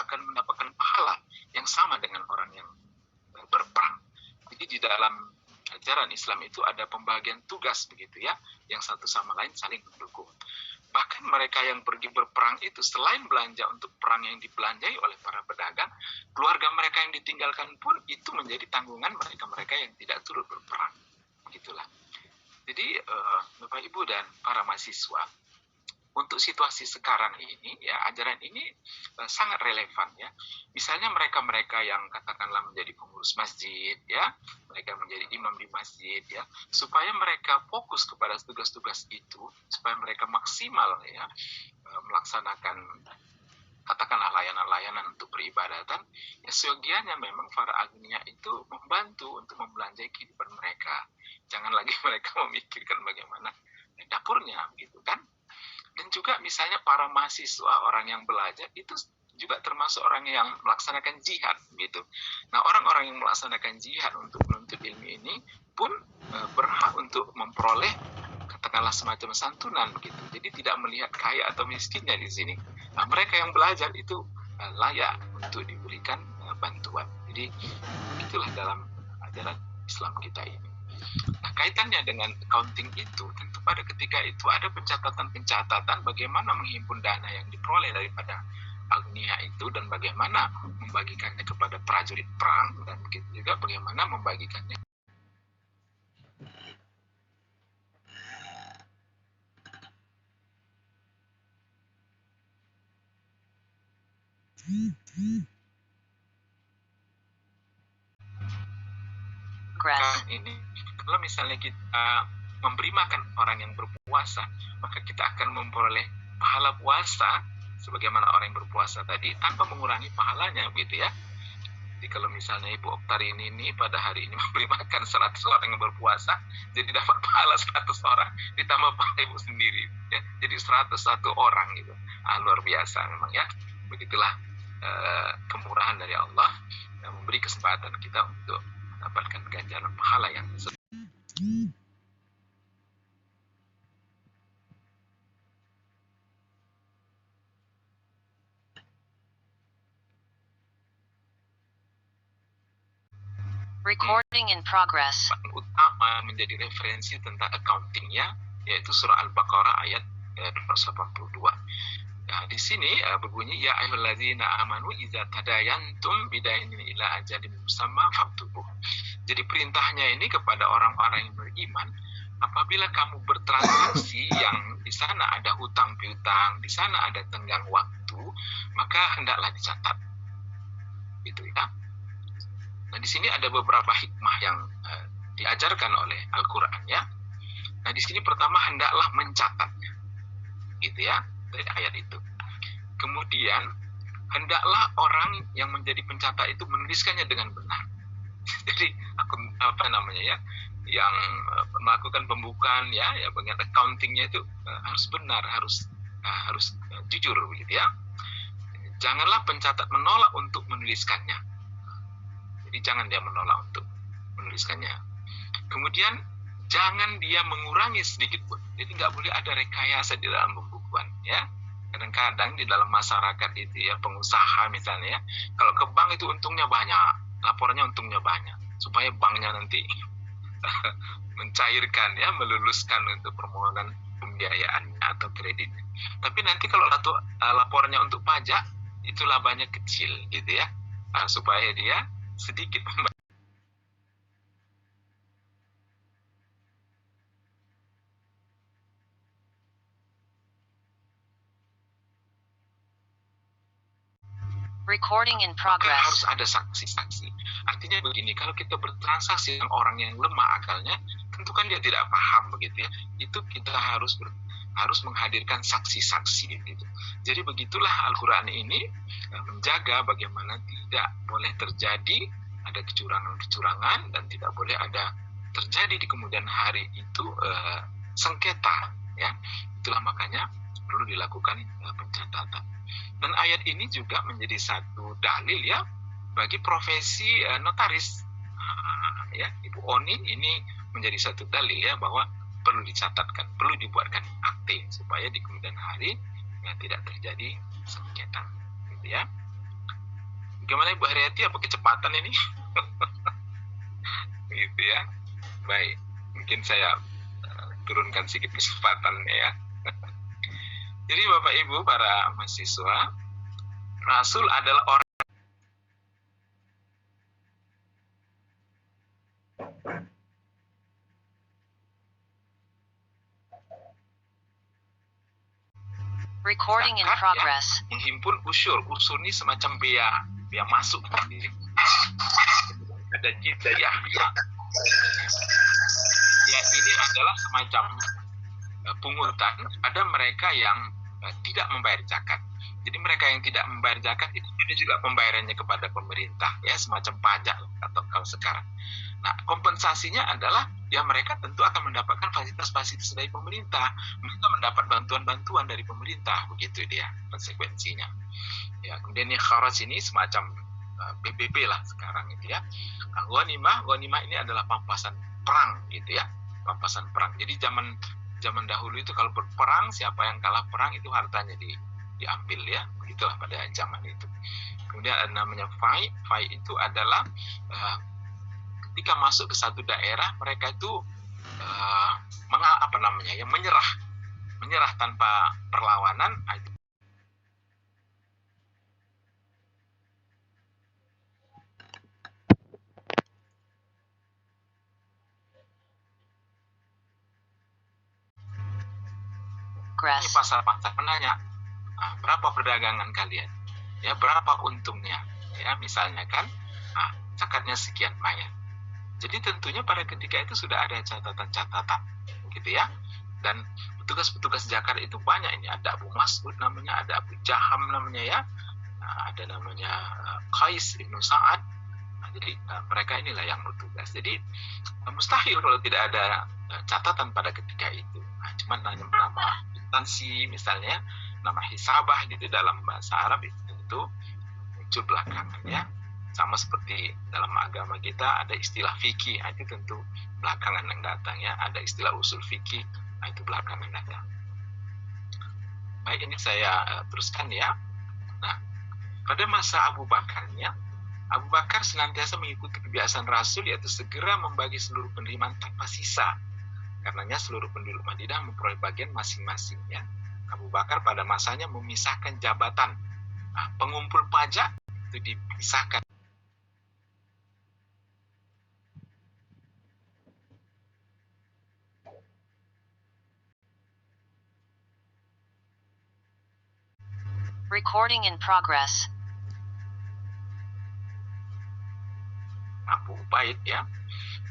akan mendapatkan pahala yang sama dengan orang yang berperang. Jadi di dalam ajaran Islam itu ada pembagian tugas begitu ya, yang satu sama lain saling mendukung. Bahkan mereka yang pergi berperang itu selain belanja untuk perang yang dibelanjai oleh para pedagang, keluarga mereka yang ditinggalkan pun itu menjadi tanggungan mereka-mereka yang tidak turut berperang. Begitulah. Jadi Bapak Ibu dan para mahasiswa, untuk situasi sekarang ini ya ajaran ini sangat relevan ya. Misalnya mereka-mereka yang katakanlah menjadi pengurus masjid ya, mereka menjadi imam di masjid ya, supaya mereka fokus kepada tugas-tugas itu, supaya mereka maksimal ya melaksanakan katakanlah layanan-layanan untuk peribadatan, ya seyogianya memang para agnia itu membantu untuk membelanjai kehidupan mereka. Jangan lagi mereka memikirkan bagaimana dapurnya gitu kan. Dan juga misalnya para mahasiswa, orang yang belajar itu juga termasuk orang yang melaksanakan jihad gitu. Nah, orang-orang yang melaksanakan jihad untuk menuntut ilmu ini pun berhak untuk memperoleh katakanlah semacam santunan begitu. Jadi tidak melihat kaya atau miskinnya di sini. Nah, mereka yang belajar itu layak untuk diberikan bantuan. Jadi itulah dalam ajaran Islam kita ini. Nah, kaitannya dengan accounting itu, tentu pada ketika itu ada pencatatan-pencatatan bagaimana menghimpun dana yang diperoleh daripada agnia itu dan bagaimana membagikannya kepada prajurit perang dan begitu juga bagaimana membagikannya. Ini kalau misalnya kita memberi makan orang yang berpuasa, maka kita akan memperoleh pahala puasa sebagaimana orang yang berpuasa tadi tanpa mengurangi pahalanya gitu ya. Jadi kalau misalnya Ibu Oktari ini pada hari ini memberi makan 100 orang yang berpuasa, jadi dapat pahala 100 orang ditambah pahala Ibu sendiri, ya. Jadi 101 orang gitu. Luar biasa memang ya. Begitulah kemurahan dari Allah yang memberi kesempatan kita untuk mendapatkan ganjaran pahala yang Recording in progress. utama menjadi referensi tentang accountingnya, yaitu surah Al-Baqarah ayat 282. Nah, di sini berbunyi ya ayyuhallazina amanu idza tadayantum bidainin ila ajalin musamma faktubuh. Jadi perintahnya ini kepada orang-orang yang beriman, apabila kamu bertransaksi yang di sana ada hutang piutang, di sana ada tenggang waktu, maka hendaklah dicatat. Gitu ya. Nah, di sini ada beberapa hikmah yang diajarkan oleh Al-Qur'an ya. Nah, di sini pertama hendaklah mencatatnya. Gitu ya, dari ayat itu. Kemudian hendaklah orang yang menjadi pencatat itu menuliskannya dengan benar. Jadi yang melakukan pembukaan ya bagian accountingnya itu harus benar, harus jujur begitu ya. Janganlah pencatat menolak untuk menuliskannya. Jadi jangan dia menolak untuk menuliskannya. Kemudian jangan dia mengurangi sedikit pun. Jadi nggak boleh ada rekayasa di dalam pembukuan ya. Kadang-kadang di dalam masyarakat itu ya, pengusaha misalnya ya, kalau ke bank itu untungnya banyak, laporannya untungnya banyak, supaya banknya nanti mencairkan ya, meluluskan untuk permohonan pembiayaannya atau kreditnya. Tapi nanti kalau laporannya untuk pajak, itu labanya kecil gitu ya, supaya dia sedikit Recording in progress. Harus ada saksi-saksi. Artinya begini, kalau kita bertransaksi dengan orang yang lemah akalnya, tentu kan dia tidak paham begitu ya. Itu kita harus menghadirkan saksi-saksi gitu. Jadi begitulah Al-Qur'an ini menjaga bagaimana tidak boleh terjadi ada kecurangan-kecurangan dan tidak boleh ada terjadi di kemudian hari itu sengketa ya. Itulah makanya perlu dilakukan pencatatan. Dan ayat ini juga menjadi satu dalil ya bagi profesi notaris. Ya, Ibu Oni ini menjadi satu dalil ya bahwa perlu dicatatkan, perlu dibuatkan akte supaya di kemudian hari ya tidak terjadi sengketa. Gitu ya. Gimana Ibu Haryati, apa kecepatan ini? Gitu ya. Baik, mungkin saya turunkan sedikit kecepatannya ya. Jadi Bapak Ibu para mahasiswa, Rasul adalah orang Recording in progress. Ya, menghimpun usul ini semacam bea masuk. Ada jidayah. Ya, ini adalah semacam pungutan pada mereka yang tidak membayar zakat. Jadi mereka yang tidak membayar zakat itu juga pembayarannya kepada pemerintah ya, semacam pajak atau kalau sekarang. Nah, kompensasinya adalah ya mereka tentu akan mendapatkan fasilitas-fasilitas dari pemerintah. Mereka mendapat bantuan-bantuan dari pemerintah, begitu dia konsekuensinya. Ya, kemudian yang kharaj ini semacam PBB lah sekarang itu ya. Nah, ghanimah ini adalah pampasan perang gitu ya. Pampasan perang. Jadi zaman dahulu itu kalau berperang, siapa yang kalah perang itu hartanya diambil ya, begitulah pada zaman itu. Kemudian ada namanya fai itu adalah ketika masuk ke satu daerah mereka itu menyerah tanpa perlawanan. Ini pasar-pasar menanya, berapa perdagangan kalian? Ya, berapa untungnya? Ya, misalnya kan, zakatnya sekian bayar. Jadi tentunya pada ketika itu sudah ada catatan-catatan, gitu ya. Dan petugas-petugas zakat itu banyak ini. Ada Abu Mas'ud namanya, ada Abu Jaham namanya ya, ada namanya Qais ibnu Sa'ad, Jadi mereka inilah yang bertugas. Jadi mustahil kalau tidak ada catatan pada ketika itu. Cuman nama instansi misalnya, nama hisabah gitu dalam bahasa Arab itu muncul belakangan ya. Sama seperti dalam agama kita ada istilah fikih, itu tentu belakangan yang datang ya. Ada istilah usul fikih, itu belakangan datang. Baik, ini saya teruskan ya. Nah, pada masa Abu Bakarnya, Abu Bakar senantiasa mengikuti kebiasaan Rasul, yaitu segera membagi seluruh penerimaan tanpa sisa. Karenanya seluruh penduduk Madinah memperoleh bagian masing-masingnya. Abu Bakar pada masanya memisahkan jabatan. Nah, pengumpul pajak itu dipisahkan. Recording in progress. Abu Ubaid ya.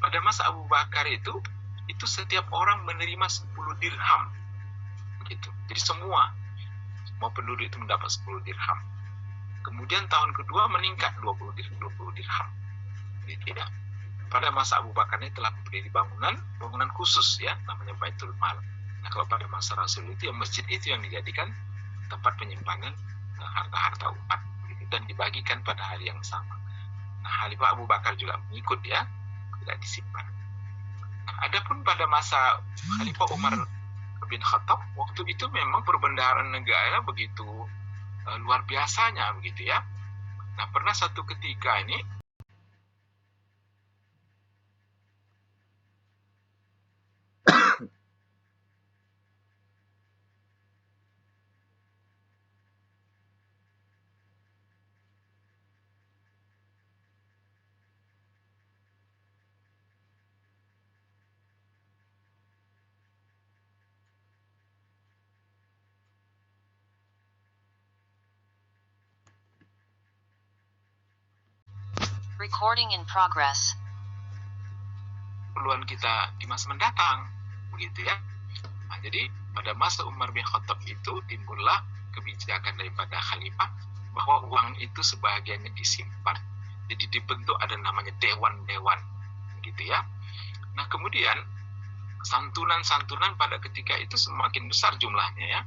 Pada masa Abu Bakar itu setiap orang menerima 10 dirham. Gitu. Jadi semua penduduk itu mendapat 10 dirham. Kemudian tahun kedua meningkat 20 dirham. Gitu ya. Pada masa Abu Bakar ini telah berdiri bangunan khusus ya, namanya Baitul Mal. Nah, kalau pada masa Rasul itu ya masjid itu yang dijadikan tempat penyimpanan harta-harta umat gitu, dan dibagikan pada hari yang sama. Nah, Khalifah Abu Bakar juga mengikut ya, tidak disimpan. Nah, adapun pada masa Khalifah Umar bin Khattab, waktu itu memang perbendaharaan negara begitu luar biasanya begitu ya. Nah, pernah satu ketika ini Recording in progress. Peluang kita di masa mendatang begitu ya. Nah, jadi pada masa Umar bin Khattab itu timbullah kebijakan daripada khalifah bahwa uang itu sebagiannya disimpan. Jadi dibentuk ada namanya dewan-dewan gitu ya. Nah, kemudian santunan-santunan pada ketika itu semakin besar jumlahnya ya.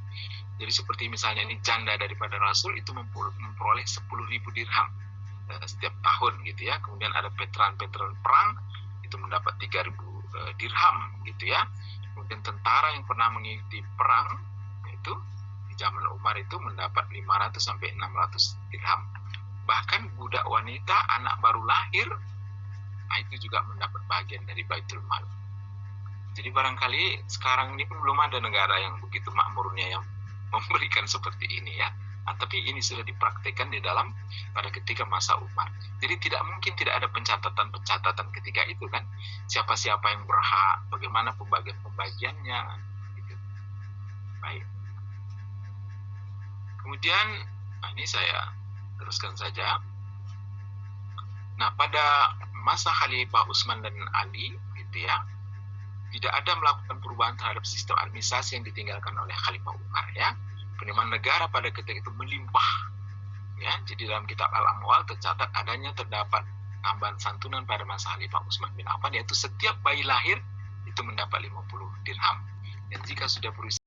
Jadi seperti misalnya ini janda daripada Rasul itu memperoleh 10.000 dirham setiap tahun gitu ya. Kemudian ada veteran-veteran perang itu mendapat 3.000 dirham gitu ya. Kemudian tentara yang pernah mengikuti perang itu di zaman Umar itu mendapat 500 sampai 600 dirham. Bahkan budak wanita anak baru lahir itu juga mendapat bagian dari Baitul Mal. Jadi barangkali sekarang ini pun belum ada negara yang begitu makmurnya yang memberikan seperti ini ya. Nah, tapi ini sudah dipraktikkan di dalam pada ketika masa Umar. Jadi tidak mungkin tidak ada pencatatan ketika itu kan. Siapa-siapa yang berhak, bagaimana pembagiannya. Gitu. Baik. Kemudian, ini saya teruskan saja. Nah, pada masa Khalifah Utsman dan Ali, gitu ya, tidak ada melakukan perubahan terhadap sistem administrasi yang ditinggalkan oleh Khalifah Umar ya. Penerimaan negara pada ketika itu melimpah ya. Jadi dalam kitab Al-Amwal tercatat terdapat tambahan santunan pada masa Khalifah Utsman bin Affan, yaitu setiap bayi lahir itu mendapat 50 dirham, dan jika sudah berusia